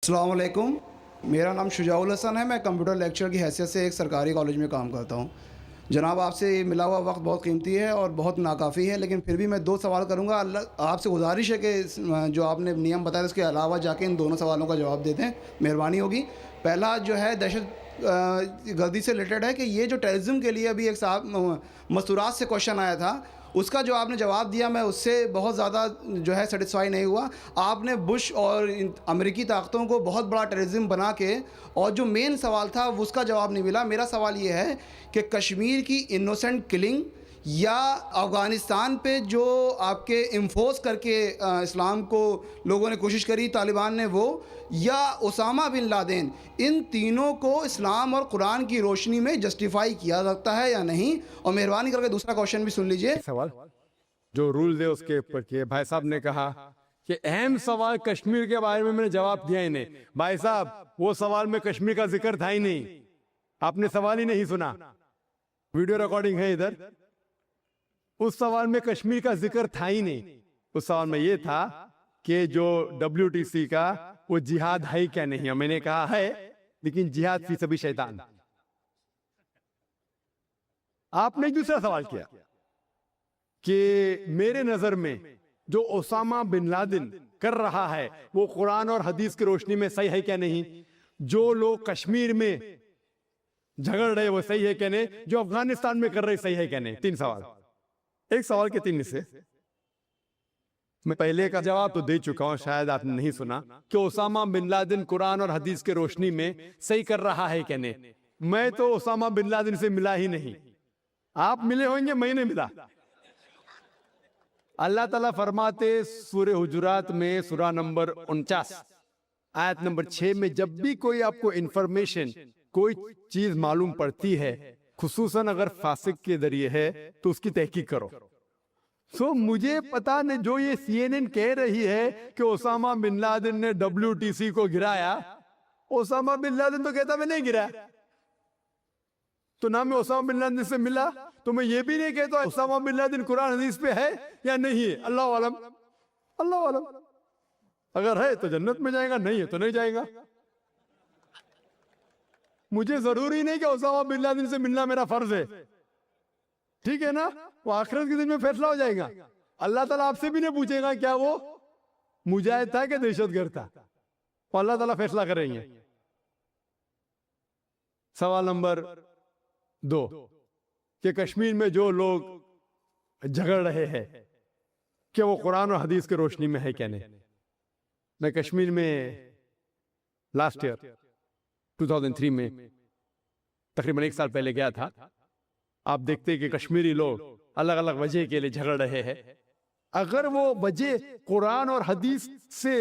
अस्सलाम वालेकुम। मेरा नाम शुजाउल हसन है। मैं कंप्यूटर लेक्चर की हैसियत से एक सरकारी कॉलेज में काम करता हूँ। जनाब, आपसे मिला हुआ वक्त बहुत कीमती है और बहुत नाकाफ़ी है, लेकिन फिर भी मैं 2 सवाल करूँगा। अल्लाह आपसे गुज़ारिश है कि जो आपने नियम बताया उसके अलावा जाके इन दोनों सवालों का जवाब दे दें, मेहरबानी होगी। पहला जो है दहशत गर्दी से रिलेटेड है कि ये जो टेररिज़्म के लिए अभी एक साहब मस्तूरात से क्वेश्चन आया था, उसका जो आपने जवाब दिया, मैं उससे बहुत ज़्यादा जो है सेटिस्फाई नहीं हुआ। आपने बुश और अमेरिकी ताकतों को बहुत बड़ा टेररिज्म बना के, और जो मेन सवाल था उसका जवाब नहीं मिला। मेरा सवाल ये है कि कश्मीर की इनोसेंट किलिंग या अफ़गानिस्तान पे जो आपके इम्फोस करके इस्लाम को लोगों ने कोशिश करी, तालिबान ने, वो, या उसामा बिन लादेन, इन तीनों को इस्लाम और कुरान की रोशनी में जस्टिफाई किया सकता है या नहीं? और मेहरबानी करके दूसरा क्वेश्चन भी सुन लीजिए। सवाल जो रूल है उसके ऊपर के भाई साहब ने कहा कि अहम सवाल कश्मीर के बारे में मैंने जवाब दिया ही नहीं। भाई साहब, वो सवाल में कश्मीर का जिक्र था ही नहीं, आपने सवाल ही नहीं सुना। वीडियो रिकॉर्डिंग है इधर। उस सवाल में कश्मीर का जिक्र था ही नहीं। उस सवाल में ये था कि जो WTC का वो जिहाद है क्या नहीं। मैंने कहा है, लेकिन जिहाद फी सभी शैतान। आपने दूसरा सवाल किया कि मेरे नजर में जो ओसामा बिन लादेन कर रहा है वो कुरान और हदीस की रोशनी में सही है क्या नहीं। जो लोग कश्मीर में झगड़ रहे वो सही है क्या नहीं। जो अफगानिस्तान में कर रहे सही है क्या नहीं। 3 सवाल, एक सवाल के 3 हिस्से। मैं पहले का जवाब तो दे चुका हूं, शायद आपने नहीं सुना, कि ओसामा बिन लादेन कुरान और हदीस की रोशनी में सही कर रहा है क्या नहीं। मैं तो ओसामा बिन लादेन से मिला ही नहीं। आप मिले होंगे, मैं नहीं मिला। अल्लाह ताला फरमाते सूरह हुजुरात में सूरा नंबर 49 आयत नंबर 6 में, जब भी कोई आपको इंफॉर्मेशन, कोई चीज मालूम पड़ती है, खुसूसन अगर फासिक के जरिए है, तो उसकी तहकीक करो। मुझे पता नहीं, जो ये CNN कह रही है कि ओसामा बिन लादेन ने WTC को गिराया, ओसामा बिन लादेन तो कहता मैं नहीं गिराया। तो ना मैं ओसामा बिन लादेन से मिला, तो मैं ये भी नहीं कहता ओसामा बिन लादेन कुरान हदीस पे है या नहीं है। अल्लाह आलम, अल्लाह आलम। अगर है तो जन्नत में जाएगा, नहीं है तो नहीं जाएगा। मुझे जरूरी नहीं कि ओसामा बिन लादेन से मिलना मेरा फर्ज है, ठीक है ना। वो आखिरत के दिन में फैसला हो जाएगा। अल्लाह ताला आपसे भी नहीं पूछेगा क्या वो मुजाहिद था कि दहशतगर्द था। वो अल्लाह ताला फैसला करेंगे। सवाल नंबर 2 कि कश्मीर में जो लोग झगड़ रहे हैं कि वो कुरान और हदीस की रोशनी में है क्या नहीं। मैं कश्मीर में लास्ट ईयर 2003 में तकरीबन 1 साल पहले गया था। आप देखते हैं कि कश्मीरी लोग अलग अलग वजह के लिए झगड़ रहे हैं। अगर वो वजह कुरान और हदीस से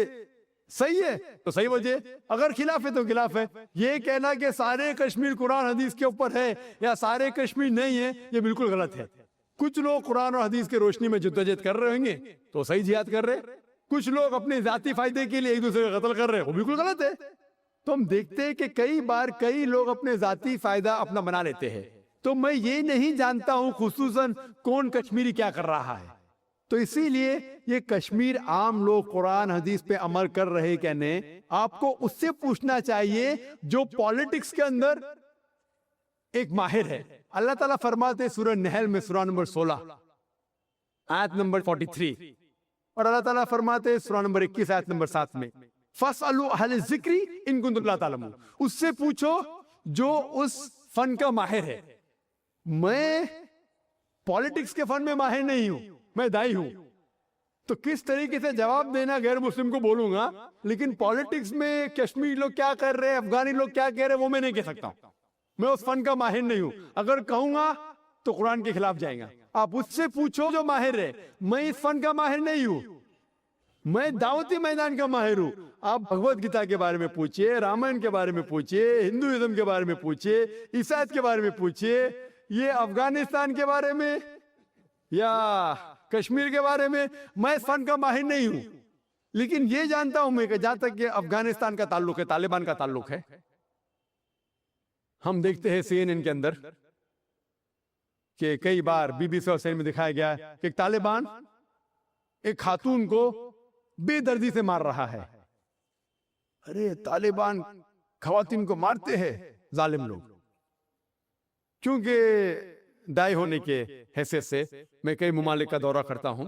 सही है तो सही वजह, अगर खिलाफ है तो खिलाफ है। ये कहना कि सारे कश्मीर कुरान हदीस के ऊपर है या सारे कश्मीर नहीं है, ये बिल्कुल गलत है। कुछ लोग कुरान और हदीस की रोशनी में जद्दोजहद कर रहे होंगे तो सही जिहाद कर रहे, कुछ लोग अपने जाती फायदे के लिए एक दूसरे का कत्ल कर रहे हैं, वो बिल्कुल गलत है। तो हम देखते हैं कि कई बार कई लोग अपने जाती फायदा अपना बना लेते हैं। तो मैं ये नहीं जानता हूं खुसूसन कौन कश्मीरी क्या कर रहा है। तो इसीलिए ये कश्मीर आम लोग कुरान हदीस पे अमल कर रहे क्या नहीं, आपको उससे पूछना चाहिए जो पॉलिटिक्स के अंदर एक माहिर है। अल्लाह ताला फरमाते सूरह नहल में सूरा नंबर 16 आयत नंबर 43, और अल्लाह ताला फरमाते सूरा नंबर 21 आयत नंबर 7 में, फसअलू अहले ज़िक्री इन कुंतुम ला तालमून। उससे पूछो जो उस फन का माहिर है। मैं पॉलिटिक्स के फन में माहिर नहीं हूं, मैं दाई हूं। तो किस तरीके से जवाब देना गैर मुस्लिम को बोलूंगा, लेकिन पॉलिटिक्स में कश्मीरी लोग क्या कर रहे हैं, अफगानी लोग क्या कह रहे हैं, वो मैं नहीं कह सकता। मैं उस फन का माहिर नहीं हूं। अगर कहूंगा तो कुरान के खिलाफ जाएगा। आप उससे पूछो जो माहिर है। मैं इस फन का माहिर नहीं हूं, मैं दावती मैदान का माहिर हूं। आप भगवत गीता के बारे में पूछिए, रामायण के बारे में पूछिए, हिंदुइज्म के बारे में पूछिए, ईसाईयत के बारे में पूछिए, ये अफगानिस्तान के बारे में या कश्मीर के बारे में मैं इस फन का माहिर नहीं हूं। लेकिन ये जानता हूं मैं कि जहां तक ये अफगानिस्तान का ताल्लुक है, तालिबान का ताल्लुक है, हम देखते हैं CNN के अंदर कि कई बार BBC और CNN में दिखाया गया कि तालिबान एक खातून को बेदर्दी से मार रहा है। अरे तालिबान खवातीन को मारते हैं जालिम लोग। क्योंकि दाई होने के हैसियत से मैं कई ममालिक का दौरा करता हूं।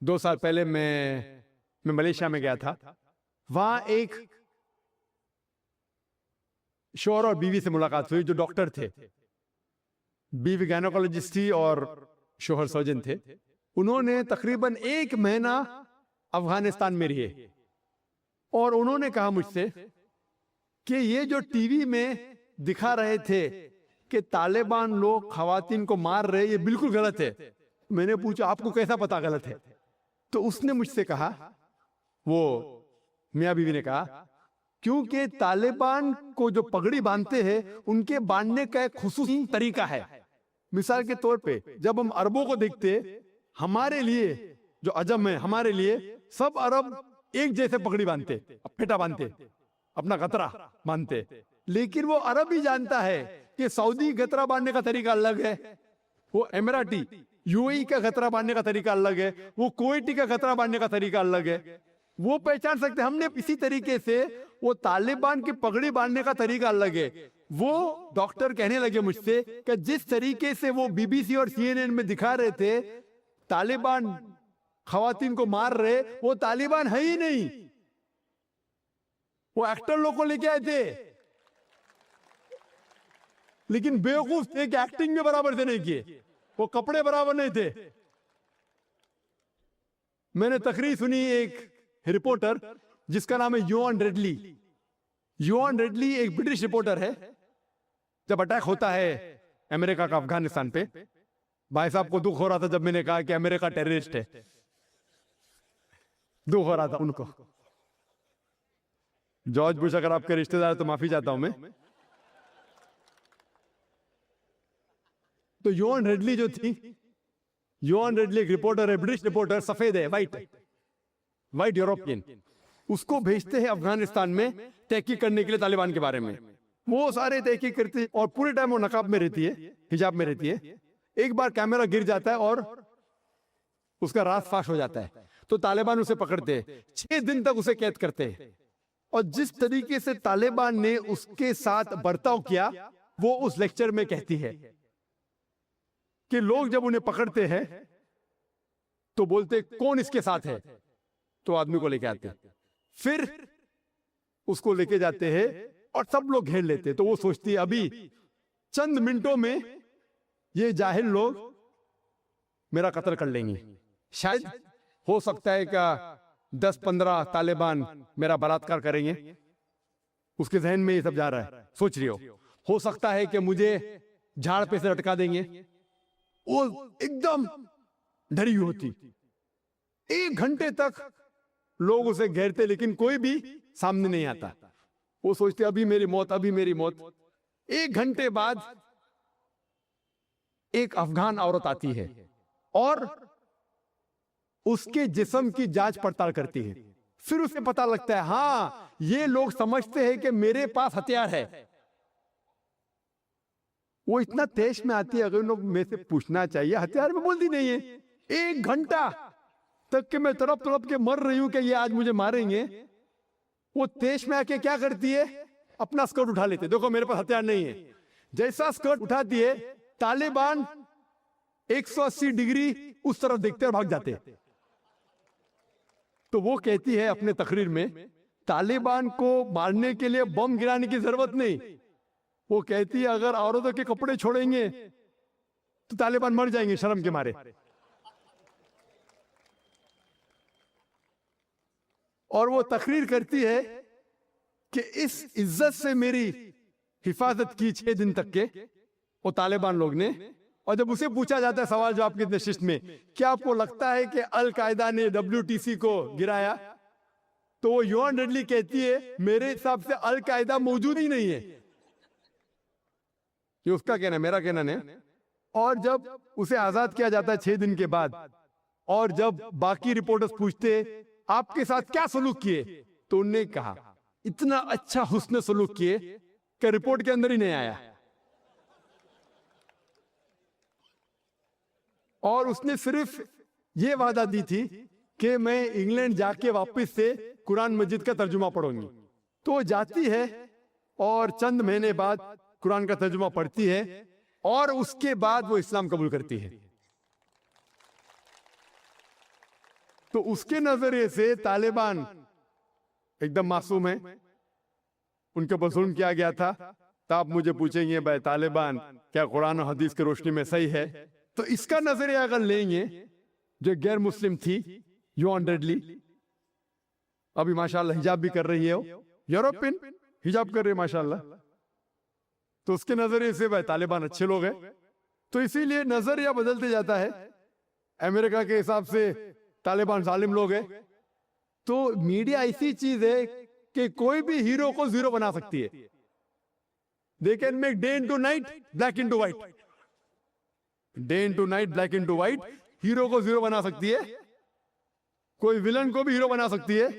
2 साल पहले मैं मलेशिया में गया था। वहां एक शौहर और बीवी से मुलाकात हुई जो डॉक्टर थे। बीवी गायनोकोलॉजिस्ट थी और शौहर सर्जन थे। उन्होंने तकरीबन 1 महीना अफगानिस्तान में रहे और उन्होंने कहा मुझसे कि ये जो टीवी में दिखा रहे थे कि तालिबान लोग खवातीन को मार रहे, ये बिल्कुल गलत है। मैंने पूछा आपको कैसा पता गलत है? तो उसने मुझसे कहा, वो मियां बीवी ने कहा, क्योंकि तालिबान को जो पगड़ी बांधते हैं उनके बांधने का एक खुसूसी तरीका है। मिसाल के तौर पे जब हम अरबों को देखते, हमारे लिए जो अजम है, हमारे लिए सब अरब एक जैसे पगड़ी बांधते, फेटा बांधते, अपना गतरा बांधते। लेकिन वो अरब ही जानता है कि सऊदी गतरा बांधने का तरीका अलग है, वो एमिराटी यूएई का गतरा बांधने का तरीका अलग है, वो कुवैती का गतरा बांधने का तरीका अलग है। वो पहचान सकते। हमने इसी तरीके से वो तालिबान की पगड़ी बांधने का तरीका अलग है। वो डॉक्टर कहने लगे मुझसे कि जिस तरीके से वो बीबीसी और सीएनएन में दिखा रहे थे तालिबान खवातीन को मार रहे, वो तालिबान है ही नहीं, वो एक्टर लोग को लेके आए थे। लेकिन बेवकूफ थे कि एक्टिंग में बराबर से नहीं किए, वो कपड़े बराबर नहीं थे। मैंने तकरीर सुनी एक रिपोर्टर जिसका नाम है योन रेडली। योन रेडली एक ब्रिटिश रिपोर्टर है। जब अटैक होता है अमेरिका का अफगानिस्तान पे, भाई साहब को दुख हो रहा था जब मैंने कहा कि अमेरिका टेररिस्ट है, दुख हो रहा था उनको। जॉर्ज बुश अगर आपके रिश्तेदार तो माफी चाहता हूं मैं। तो योन रेडली जो थी, योन रेडली एक रिपोर्टर है, ब्रिटिश रिपोर्टर, सफेद है, वाइट यूरोपियन। उसको भेजते हैं अफगानिस्तान में तहकीक करने के लिए तालिबान के बारे में। वो सारे तहकीक करते और पूरे टाइम वो नकाब में रहती है, हिजाब में रहती है। एक बार कैमरा गिर जाता है और उसका राज फाश हो जाता है, तो तालिबान उसे पकड़ते हैं, 6 दिन तक उसे कैद करते हैं। और जिस तरीके से तालिबान ने उसके साथ बर्ताव किया, वो उस लेक्चर में कहती है कि लोग जब उन्हें पकड़ते हैं तो बोलते कौन इसके साथ है, तो आदमी को लेके आते, फिर उसको लेके जाते हैं और सब लोग घेर लेते। तो वो सोचती है अभी चंद मिनटों में ये जाहिल लोग मेरा कत्ल कर लेंगे। शायद हो सकता है क्या 10-15 तालिबान मेरा बलात्कार करेंगे, उसके जहन में ये सब जा रहा है, सोच रही हो सकता है कि मुझे झाड़ पे से लटका देंगे। वो एकदम डरी हुई होती। 1 घंटे तक लोग उसे घेरते लेकिन कोई भी सामने नहीं आता। वो सोचते अभी मेरी मौत, अभी मेरी मौत। 1 घंटे बाद एक अफगान औरत आती है और उसके जिस्म की जांच पड़ताल करती है। फिर उसे पता लगता है हाँ ये लोग समझते हैं कि मेरे पास हथियार है। वो इतना तेज में आती है, अगर लोग में से पूछना चाहिए, हथियार में बोलती नहीं है। 1 घंटा तक के मैं तड़प तड़प के मर रही हूं कि ये आज मुझे मारेंगे। वो तेज में आके क्या करती है, अपना स्कर्ट उठा लेते, देखो मेरे पास हथियार नहीं है। जैसा स्कर्ट उठाती है, तालिबान 180 डिग्री उस तरफ देखते और भाग जाते। तो वो कहती है अपने तकरीर में, तालिबान को मारने के लिए बम गिराने की जरूरत नहीं। वो कहती है अगर औरतों के कपड़े छोड़ेंगे तो तालिबान मर जाएंगे शर्म के मारे। और वो तकरीर करती है कि इस इज्जत से मेरी हिफाजत की 6 दिन तक के वो तालिबान लोग ने। और जब उसे पूछा जाता है सवाल जवाब की नशिस्त में, क्या आपको लगता है कि अल कायदा ने WTC को गिराया, तो वो योन रेडली कहती है मेरे हिसाब से अल कायदा मौजूद ही नहीं है। ये उसका कहना, मेरा कहना नहीं। और जब उसे आजाद किया जाता है 6 दिन के बाद, और जब बाकी रिपोर्टर्स पूछते आपके साथ क्या सलूक किए, तो उन्होंने कहा इतना अच्छा हुस्न सलूक किए कि रिपोर्ट के अंदर ही नहीं आया। और उसने सिर्फ ये वादा दी थी कि मैं इंग्लैंड जाके वापस से कुरान मजीद का तर्जुमा पढ़ूंगी। तो वो जाती है और चंद महीने बाद कुरान का तर्जुमा पढ़ती है और उसके बाद वो इस्लाम कबूल करती है। तो उसके नजरिए से तालिबान एकदम मासूम है, उनके ऊपर जुल्म किया गया था। तो आप मुझे पूछेंगे भाई तालिबान क्या कुरान और हदीस की रोशनी में सही है? तो इसका नजरिया अगर लेंगे, जो गैर मुस्लिम थी योआन रेडली, अभी माशाल्लाह हिजाब भी कर रही है, यूरोपियन हिजाब कर रही है माशाल्लाह, तो उसके नजरिए से भाई तालिबान अच्छे लोग हैं। तो इसीलिए नजरिया बदलते जाता है। अमेरिका के हिसाब से तालिबान जालिम लोग हैं। तो मीडिया ऐसी चीज है कि कोई भी हीरो को जीरो बना सकती है। They can make day into night, black into white, day into night, black into white. Hero को जीरो बना सकती है, कोई विलन को भी हीरो बना सकती है।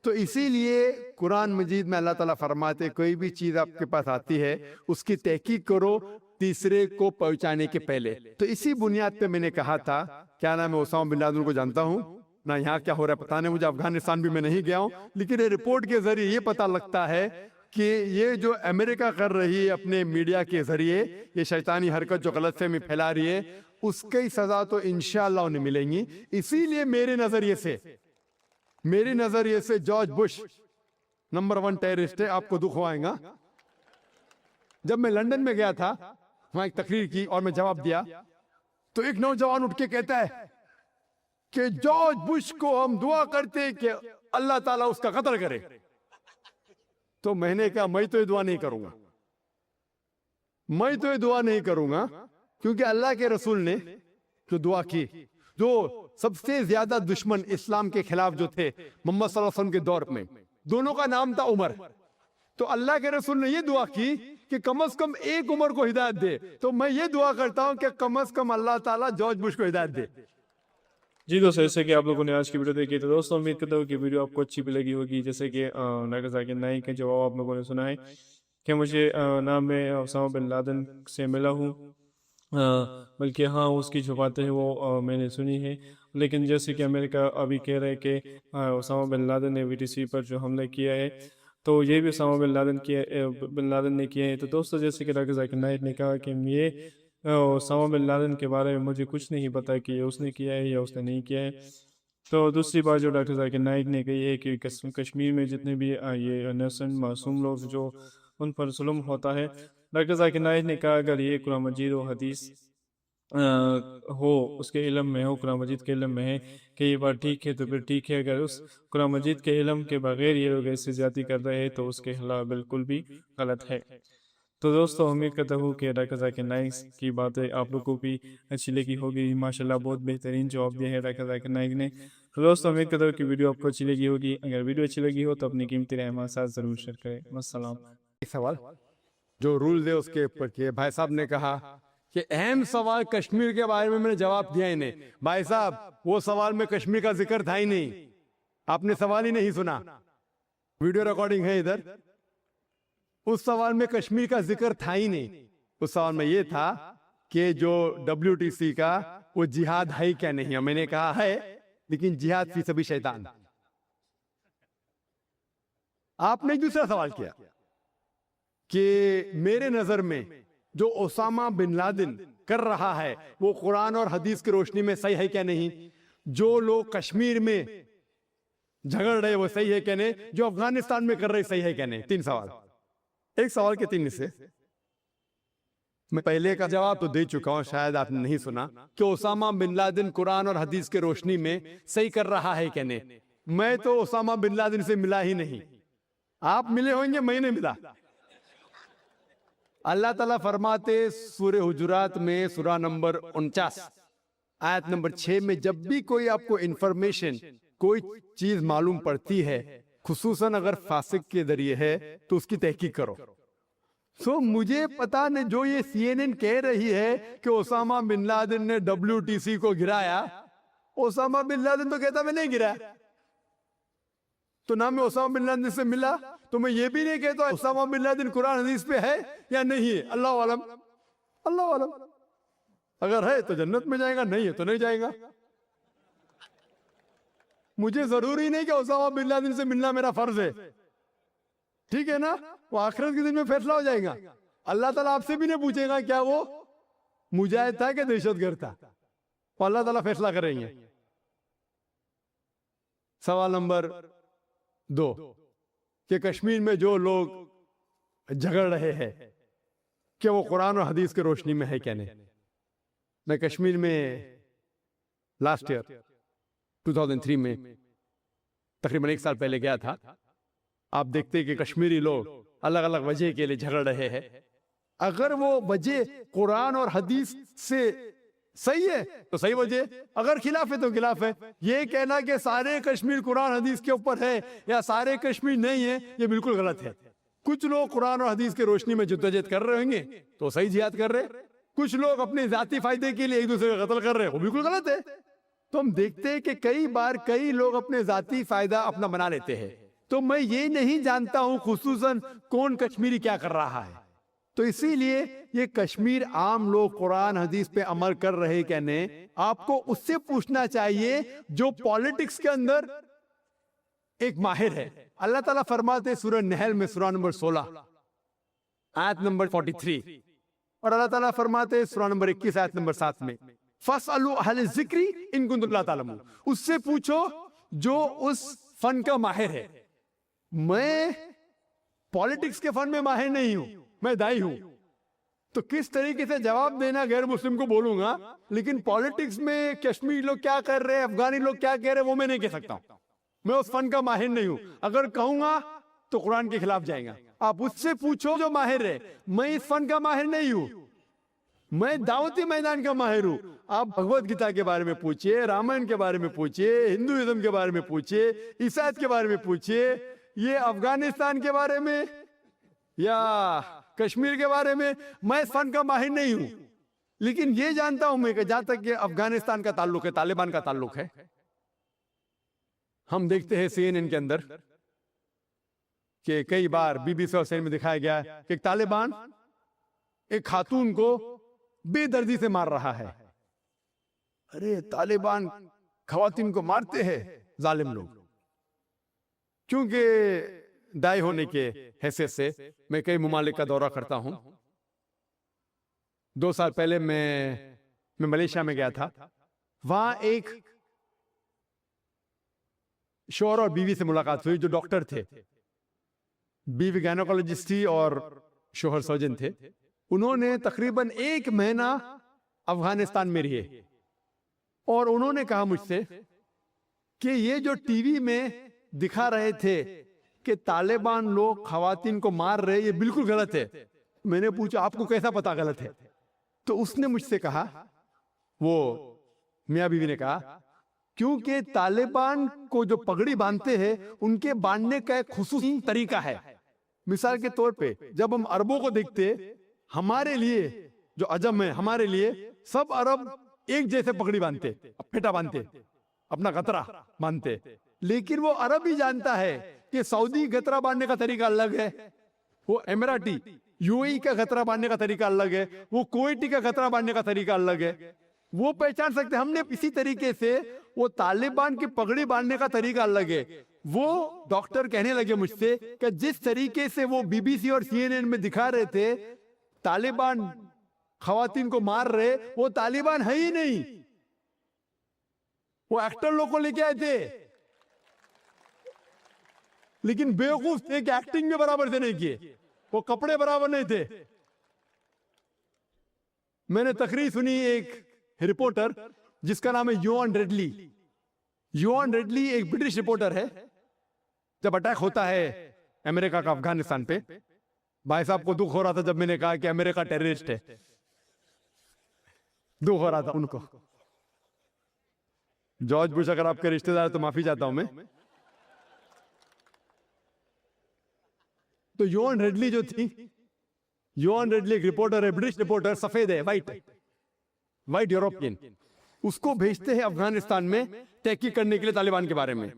तो इसीलिए कुरान मजीद में अल्लाह ताला फरमाते कोई भी चीज आपके पास आती है उसकी तहकीक करो तीसरे को पहुंचाने के पहले। तो इसी बुनियाद पे मैंने कहा था, क्या नाम है, ओसामा बिन लादेन को जानता हूं ना, यहाँ क्या हो रहा है पता नहीं मुझे, अफगानिस्तान भी मैं नहीं गया हूं, लेकिन ये रिपोर्ट के जरिए ये पता लगता है कि ये जो अमेरिका कर रही है अपने मीडिया के जरिए, ये शैतानी हरकत जो गलतफहमी फैला रही है, उसकी सजा तो इंशाअल्लाह उन्हें मिलेंगी। इसीलिए मेरे नजरिए से जॉर्ज बुश नंबर 1 टेररिस्ट है। आपको दुख होगा, जब मैं लंदन में गया था, वहां एक तकरीर की और मैं जवाब दिया, तो एक नौजवान उठ के कहता है कि जॉर्ज बुश को हम दुआ करते हैं कि अल्लाह ताला उसका कत्ल करे। तो मैंने कहा मैं तो ये दुआ नहीं करूंगा, मैं तो ये दुआ नहीं करूंगा, क्योंकि अल्लाह के रसूल ने जो दुआ की, जो सबसे ज्यादा दुश्मन इस्लाम के खिलाफ जो थे मोहम्मद सल्लल्लाहु अलैहि वसल्लम के दौर में, दोनों का नाम था उमर। तो अल्लाह के रसूल ने ये दुआ की कि कम से कम एक उमर को हिदायत दे। तो मैं ये दुआ करता हूं कि कम से कम अल्लाह ताला जॉर्ज बुश को हिदायत दे। जी दोस्तों, जैसे कि आप लोगों ने आज की वीडियो देखी, तो दोस्तों उम्मीद करता हूँ कि वीडियो आपको अच्छी भी लगी होगी। जैसे कि डॉक्टर जाकिर नाइक के जवाब आप लोगों ने सुना है कि मुझे ना मैं ओसामा बिन लादेन से मिला हूँ, बल्कि हाँ उसकी जो बातें हैं वो मैंने सुनी है। लेकिन जैसे कि अमेरिका अभी कह रहे हैं कि ओसामा बिन लादेन ने VTC पर जो हमला किया है, तो ये भी ओसामा बिन लादेन ने किया है। तो दोस्तों, जैसे कि डॉक्टर जाकिर नाइक ने कहा कि ये ओसामा बिन लादेन के बारे में मुझे कुछ नहीं पता कि ये उसने किया है या उसने नहीं किया है। तो दूसरी बात जो डॉक्टर जाकिर नाइक ने कही है कि कश्मीर में जितने भी ये innocent मासूम लोग जो उन पर जुल्म होता है, डॉक्टर जाकिर नाइक ने कहा अगर ये कुरान मजीद और हदीस हो, उसके इल्म में हो, कुरान मजीद के इल्म में है कि ये बात ठीक है तो फिर ठीक है। अगर उस कुरान मजीद के इल्म के बगैर ये लोग ऐसे ज्यादती कर रहे हैं तो उसके खिलाफ बिल्कुल भी गलत है। तो दोस्तों, उम्मीद करता हूँ कि डॉक्टर जाकिर नाइक की बातें आप लोगों को भी अच्छी लगी होगी। माशाल्लाह बहुत बेहतरीन जवाब दिया है डॉक्टर जाकिर नाइक ने। तो दोस्तों, उम्मीद करता हूँ कि वीडियो आपको अच्छी लगी होगी। अगर वीडियो अच्छी लगी हो तो अपनी कीमती राय हमारे साथ ज़रूर शेयर करें। अस्सलाम। एक सवाल जो रूल है उसके ऊपर किए, भाई साहब ने कहा कि अहम सवाल कश्मीर के बारे में मैंने जवाब दिया ही नहीं। भाई साहब, वो सवाल में कश्मीर का जिक्र था ही नहीं, आपने सवाल ही नहीं सुना, वीडियो रिकॉर्डिंग है इधर। उस सवाल में कश्मीर का जिक्र था ही नहीं। उस सवाल में ये था कि जो WTC का वो जिहाद है क्या नहीं है। मैंने कहा है, लेकिन जिहाद फी सभी शैतान। आपने दूसरा सवाल किया कि मेरे नजर में जो ओसामा बिन लादेन कर रहा है वो कुरान और हदीस की रोशनी में सही है क्या नहीं, जो लोग कश्मीर में झगड़ रहे वो सही है क्या नहीं, जो अफगानिस्तान में कर रहे सही है क्या नहीं। 3 सवाल, एक सवाल के 3 हिस्से। मैं पहले का जवाब तो दे चुका हूं, शायद आपने नहीं सुना, कि ओसामा बिन लादेन कुरान और हदीस की रोशनी में सही कर रहा है क्या नहीं। मैं तो ओसामा बिन लादेन से मिला ही नहीं, आप मिले होंगे, मैं नहीं मिला। अल्लाह ताला फरमाते सूरह हुजुरात में सूरा नंबर 49 आयत नंबर 6 में, जब भी कोई आपको इंफॉर्मेशन कोई चीज मालूम पड़ती है, खुसूसन अगर फासिक के जरिए है, तो उसकी तहकीक करो। सो मुझे पता नहीं, जो ये CNN कह रही है कि ओसामा बिन लादेन ने WTC को गिराया, ओसामा बिन लादेन तो कहता मैं नहीं गिराया। तो ना मैं ओसामा बिन लादेन से मिला, तो मैं ये भी नहीं कहता ओसामा बिन लादेन कुरान हदीस पे है या नहीं है। अल्लाह आलम, अल्लाह आलम। अगर है तो जन्नत में जाएगा, नहीं है तो नहीं जाएगा। मुझे जरूरी नहीं कि उसामा बिन लादेन से मिलना मेरा फर्ज है, ठीक है ना, वो आखिरत के दिन में फैसला हो जाएगा। अल्लाह ताला आपसे भी नहीं पूछेगा क्या वो मुजाहिद था कि दहशतगर्द था, वो अल्लाह ताला फैसला करेंगे। सवाल नंबर 2 कि कश्मीर में जो लोग झगड़ रहे हैं क्या वो कुरान और हदीस की रोशनी में है क्या नहीं। मैं कश्मीर में लास्ट ईयर 2003 में तकरीबन 1 साल पहले गया था। आप देखते हैं कि कश्मीरी लोग अलग अलग वजह के लिए झगड़ रहे हैं। अगर वो वजह कुरान और हदीस से सही है तो सही वजह, अगर खिलाफ है तो खिलाफ है। ये कहना कि सारे कश्मीर कुरान हदीस के ऊपर है या सारे कश्मीर नहीं है, ये बिल्कुल गलत है। कुछ लोग कुरान और हदीस की रोशनी में जद्दोजहद कर रहे होंगे तो सही जिहाद कर रहे, कुछ लोग अपने जाती फायदे के लिए एक दूसरे का कत्ल कर रहे हैं, वो बिल्कुल गलत है। तो हम देखते हैं कि कई बार कई लोग अपने जाती फायदा अपना बना लेते हैं। तो मैं ये नहीं जानता हूं खुसूसन कौन कश्मीरी क्या कर रहा है। तो इसीलिए ये कश्मीर आम लोग कुरान हदीस पे अमल कर रहे क्या नहीं, आपको उससे पूछना चाहिए जो पॉलिटिक्स के अंदर एक माहिर है। अल्लाह ताला फरमाते सूरह नहल में सूरह नंबर 16 आयत नंबर 43, और अल्लाह ताला फरमाते सूरह नंबर 21 आयत नंबर 7 में फसअलू अहले ज़िक्री इन कुंतुम ला तालमून, उससे पूछो जो उस फन का माहिर है। मैं पॉलिटिक्स के फन में माहिर नहीं हूं, मैं दाई हूं, तो किस तरीके से जवाब देना गैर मुस्लिम को बोलूंगा, लेकिन पॉलिटिक्स में कश्मीरी लोग क्या कर रहे हैं, अफगानी लोग क्या कह रहे हैं, वो मैं नहीं कह सकता। मैं उस फन का माहिर नहीं हूं, अगर कहूंगा तो कुरान के खिलाफ जाएगा। आप उससे पूछो जो माहिर है, मैं इस फन का माहिर नहीं हूं, मैं दावती मैदान का माहिर हूं। आप भगवत गीता के बारे में पूछिए, रामायण के बारे में पूछिए, हिंदुइज्म के बारे में पूछिए, ईसाईयत के बारे में पूछिए, ये अफगानिस्तान के बारे में या कश्मीर के बारे में, मैं इस फन का माहिर नहीं हूं। लेकिन ये जानता हूं मैं कि जहां तक ये अफगानिस्तान का ताल्लुक है, तालिबान का ताल्लुक है, हम देखते हैं CNN के अंदर कि कई बार BBC और CNN में दिखाया गया कि तालिबान एक खातून को बेदर्दी से मार रहा है। अरे तालिबान खवातीन को मारते हैं जालिम लोग। क्योंकि दाई होने के हैसियत से मैं कई मुमालिक का दौरा करता हूं। 2 साल पहले मैं मलेशिया में गया था। वहां एक शौहर और बीवी से मुलाकात हुई जो डॉक्टर थे। बीवी गायनोकोलॉजिस्ट थी और शौहर सर्जन थे। उन्होंने तकरीबन 1 महीना अफगानिस्तान में रहे और उन्होंने कहा मुझसे कि ये जो टीवी में दिखा रहे थे कि तालिबान लोग खवातीन को मार रहे, ये बिल्कुल गलत है। मैंने पूछा आपको कैसा पता गलत है? तो उसने मुझसे कहा, वो मियां बीवी ने कहा, क्योंकि तालिबान को जो पगड़ी बांधते हैं उनके बांधने का एक खुसूसी तरीका है। मिसाल के तौर पे जब हम अरबों को देखते, हमारे लिए जो अजम है, हमारे लिए सब अरब एक जैसे पगड़ी बांधते, फेटा बांधते, अपना गतरा बांधते। लेकिन वो अरब ही जानता है कि सऊदी गतरा बांधने का तरीका अलग है, वो एमिराटी UAE का गतरा बांधने का तरीका अलग है, वो कुवैती का गतरा बांधने का तरीका अलग है। वो पहचान सकते। हमने इसी तरीके से वो तालिबान की पगड़ी बांधने का तरीका अलग है। वो डॉक्टर कहने लगे मुझसे कि जिस तरीके से वो BBC और CNN में दिखा रहे थे तालिबान खवातीन को मार रहे, वो तालिबान है ही नहीं, वो एक्टर लोग को लेके आए थे। लेकिन बेवकूफ थे कि एक्टिंग में बराबर से नहीं किए, वो कपड़े बराबर नहीं थे। मैंने तकरीर सुनी एक रिपोर्टर जिसका नाम है योआन रेडली। योआन रेडली एक ब्रिटिश रिपोर्टर है। जब अटैक होता है अमेरिका का अफगानिस्तान पे, भाई साहब को दुख हो रहा था जब मैंने कहा कि अमेरिका टेररिस्ट है, दुख हो रहा था उनको। जॉर्ज बुश अगर आपके रिश्तेदार तो माफी चाहता हूं मैं। तो योआन रेडली जो थी, योआन रेडली एक रिपोर्टर है, ब्रिटिश रिपोर्टर, सफेद है, वाइट यूरोपियन। उसको भेजते हैं अफगानिस्तान में तहकीक करने के लिए तालिबान के बारे में।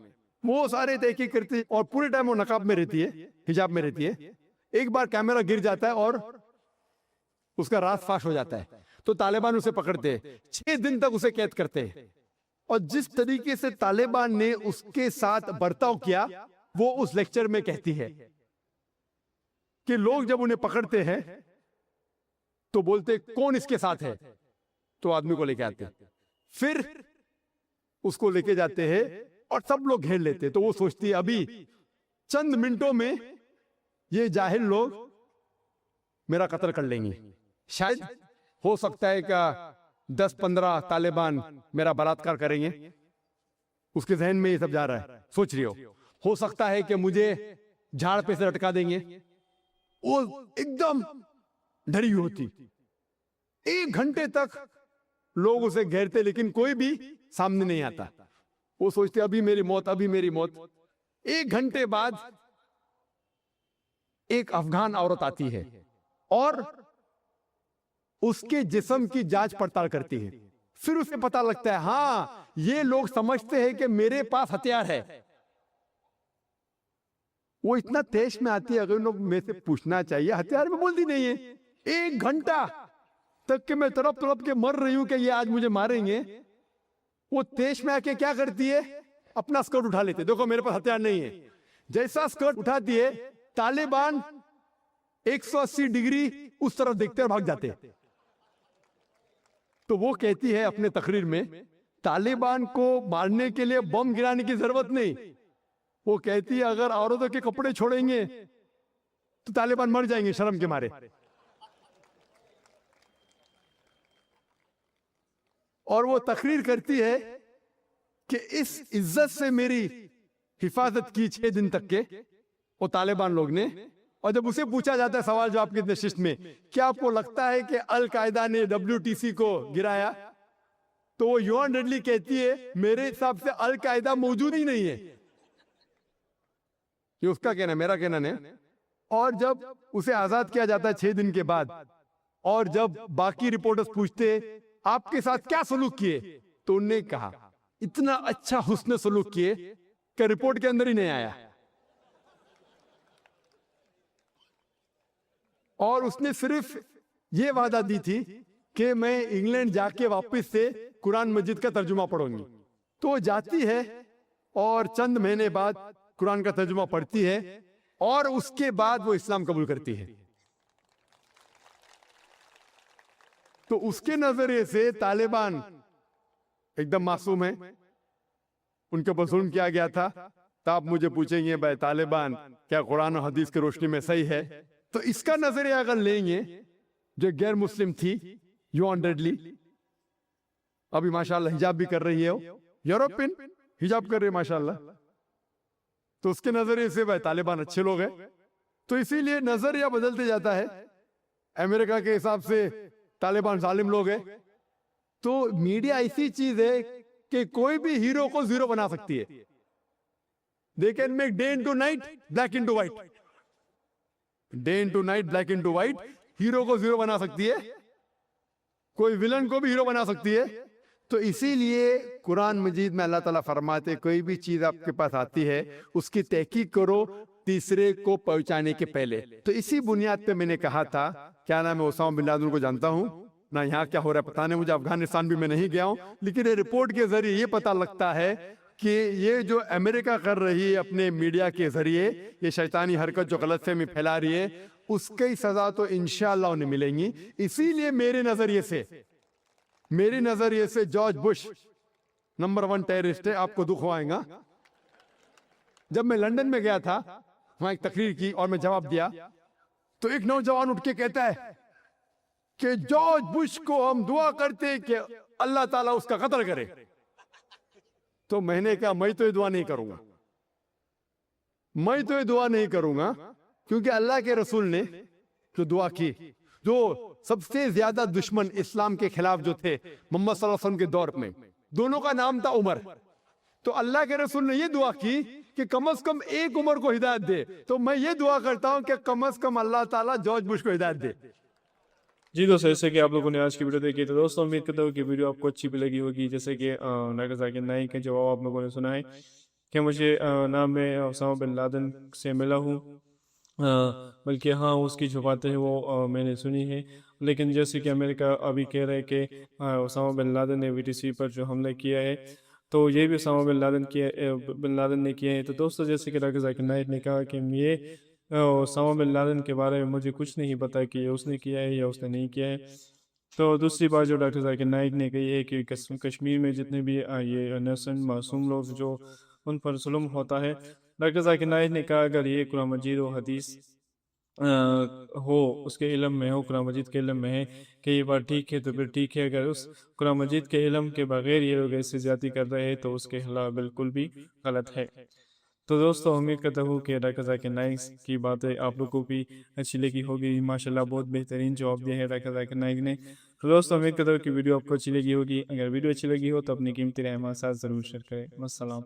वो सारे तहकीक करते हैं और पूरे टाइम वो नकाब में रहती है, हिजाब में रहती है। एक बार कैमरा गिर जाता है और उसका राज फाश हो जाता है, तो तालिबान उसे पकड़ते हैं, 6 दिन तक उसे कैद करते हैं और जिस तरीके से तालिबान ने उसके साथ बर्ताव किया वो उस लेक्चर में कहती है कि लोग जब उन्हें पकड़ते हैं तो बोलते कौन इसके साथ है, तो आदमी को लेके आते हैं, फिर उसको लेके जाते हैं और सब लोग घेर लेते हैं। तो वो सोचती है अभी चंद मिनटों में ये जाहिल लोग मेरा कत्ल कर लेंगे। शायद हो सकता है कि 10-15 तालिबान मेरा बलात्कार करेंगे, उसके जहन में ये सब जा रहा है, सोच रही हो सकता है कि मुझे झाड़ पे से लटका देंगे। वो एकदम डरी हुई होती। 1 घंटे तक लोग उसे घेरते लेकिन कोई भी सामने नहीं आता। वो सोचते अभी मेरी मौत, अभी मेरी मौत। 1 घंटे बाद एक अफगान औरत आती है और उसके जिस्म की जांच पड़ताल करती है। फिर उसे पता लगता है हाँ ये लोग समझते हैं कि मेरे पास हथियार है। वो इतना तेज में आती है, अगर उन लोग में से पूछना चाहिए, हथियार में बोलती नहीं है। 1 घंटा तक के मैं तड़प तड़प के मर रही हूं कि ये आज मुझे मारेंगे। वो तेज में आके क्या करती है, अपना स्कर्ट उठा लेते, देखो मेरे पास हथियार नहीं है। जैसा स्कर्ट उठाती है तालिबान 180 डिग्री उस तरफ देखते और भाग जाते। तो वो कहती है अपने तकरीर में तालिबान को मारने के लिए बम गिराने की जरूरत नहीं। वो कहती है अगर औरतों के कपड़े छोड़ेंगे तो तालिबान मर जाएंगे शर्म के मारे। और वो तकरीर करती है कि इस इज्जत से मेरी हिफाजत की 6 दिन तक के वो तालिबान लोग ने। और जब उसे पूछा जाता है सवाल जवाब की नशिस्त में, क्या आपको लगता है कि अल कायदा ने WTC को गिराया, तो वो योन रेडली कहती है मेरे हिसाब से अल कायदा मौजूद ही नहीं है। ये उसका कहना, मेरा कहना नहीं। और जब उसे आजाद किया जाता है 6 दिन के बाद, और जब बाकी रिपोर्टर्स पूछते आपके साथ क्या सलूक किए, तो उन्होंने कहा इतना अच्छा हुस्न सलूक किए कि रिपोर्ट के अंदर ही नहीं आया। और उसने सिर्फ ये वादा दी थी कि मैं इंग्लैंड जाके वापस से कुरान मजीद का तर्जुमा पढ़ूंगी। तो वो जाती है और चंद महीने बाद कुरान का तर्जुमा पढ़ती है और उसके बाद वो इस्लाम कबूल करती है। तो उसके नजरिए से तालिबान एकदम मासूम है, उनके ऊपर जुल्म किया गया था। तो आप मुझे पूछेंगे भाई तालिबान क्या कुरान और हदीस की रोशनी में सही है? तो इसका नजरिया अगर लेंगे, जो गैर मुस्लिम थी योन रेडली, अभी माशाल्लाह हिजाब भी कर रही है, यूरोपियन हिजाब कर रही है माशाल्लाह, तो उसके नजरिए से भाई तालिबान अच्छे लोग हैं। तो इसीलिए नजरिया बदलते जाता है। अमेरिका के हिसाब से तालिबान जालिम लोग हैं। तो मीडिया ऐसी चीज है कि कोई भी हीरो को जीरो बना सकती है। They can make day into night, black into white, day into night, black into white. Hero को जीरो बना सकती है, कोई विलन को भी हीरो बना सकती है। तो इसीलिए कुरान मजीद में अल्लाह ताला फरमाते कोई भी चीज आपके पास आती है उसकी तहकीक करो तीसरे को पहुंचाने के पहले। तो इसी बुनियाद पे मैंने कहा था, क्या नाम है, ओसामा बिन लादेन को जानता हूं ना, यहाँ क्या हो रहा है पता नहीं मुझे, अफगानिस्तान भी मैं नहीं गया हूं, लेकिन ये रिपोर्ट के जरिए ये पता लगता है कि ये जो अमेरिका कर रही है अपने मीडिया के जरिए, ये शैतानी हरकत जो गलतफहमी फैला रही है, उसकी सजा तो इंशाअल्लाह उन्हें मिलेंगी। इसीलिए मेरे नजरिए से जॉर्ज बुश नंबर 1 टेररिस्ट है, आपको दुख आएगा। जब मैं लंदन में गया था, वहां एक तकरीर की और मैं जवाब दिया, तो एक नौजवान उठ के कहता है कि जॉर्ज बुश को हम दुआ करते कि अल्लाह ताला उसका कत्ल करे। तो मैंने कहा मैं तो ये दुआ नहीं करूंगा, मैं तो ये दुआ नहीं करूंगा, क्योंकि अल्लाह के रसूल ने जो दुआ की, जो सबसे ज्यादा दुश्मन इस्लाम के खिलाफ जो थे मोहम्मद सल्लल्लाहु अलैहि वसल्लम के दौर में, दोनों का नाम था उमर। तो अल्लाह के रसूल ने ये दुआ की कि कम से कम एक उमर को हिदायत दे। तो मैं ये दुआ करता हूं कि कम से कम अल्लाह ताला जॉर्ज बुश को हिदायत दे। जी दोस्तों, जैसे कि आप लोगों ने आज की वीडियो देखी, तो दोस्तों उम्मीद करता हूँ कि वीडियो आपको अच्छी भी लगी होगी। जैसे कि नागासाकी नाइक के जवाब आप लोगों ने सुना है कि मुझे ना मैं ओसामा बिन लादेन से मिला हूँ, बल्कि हाँ उसकी जो बातें हैं वो मैंने सुनी है। लेकिन जैसे कि अमेरिका अभी कह रहे हैं कि ओसामा बिन लादेन ने VTC पर जो हमला किया है, तो ये भी उसामा बिन लादेन ने किए हैं। तो दोस्तों, जैसे कि डॉक्टर जाकिर नाइक ने कहा कि ये उसामा बिन लादेन के बारे में मुझे कुछ नहीं पता कि ये उसने किया है या उसने नहीं किया है। तो दूसरी बात जो डॉक्टर जाकिर नाइक ने कही है कि कश्मीर में जितने भी ये इनोसेंट मासूम लोग जो उन पर जुल्म होता है, डॉक्टर जाकिर नाइक ने कहा अगर ये कुरान मजीद और हदीस हो, उसके इल्म में हो, कुरान मजीद के इल्म में है कि ये बात ठीक है तो फिर ठीक है। अगर उस कुरान मजीद के इल्म के बगैर ये लोग ऐसे ज्यादती कर रहे हैं तो उसके खिलाफ बिल्कुल भी गलत है। तो दोस्तों, उम्मीद करता हूँ कि डॉक्टर जाकिर नाइक की बातें आप लोगों को भी अच्छी लगी होगी। माशाल्लाह बहुत बेहतरीन जवाब दिया है डॉक्टर जाकिर नाइक ने। तो दोस्तों, उम्मीद करता हूँ कि वीडियो आपको अच्छी लगी होगी। अगर वीडियो अच्छी लगी हो तो अपनी कीमती राय हमारे साथ ज़रूर शेयर करें। अस्सलाम।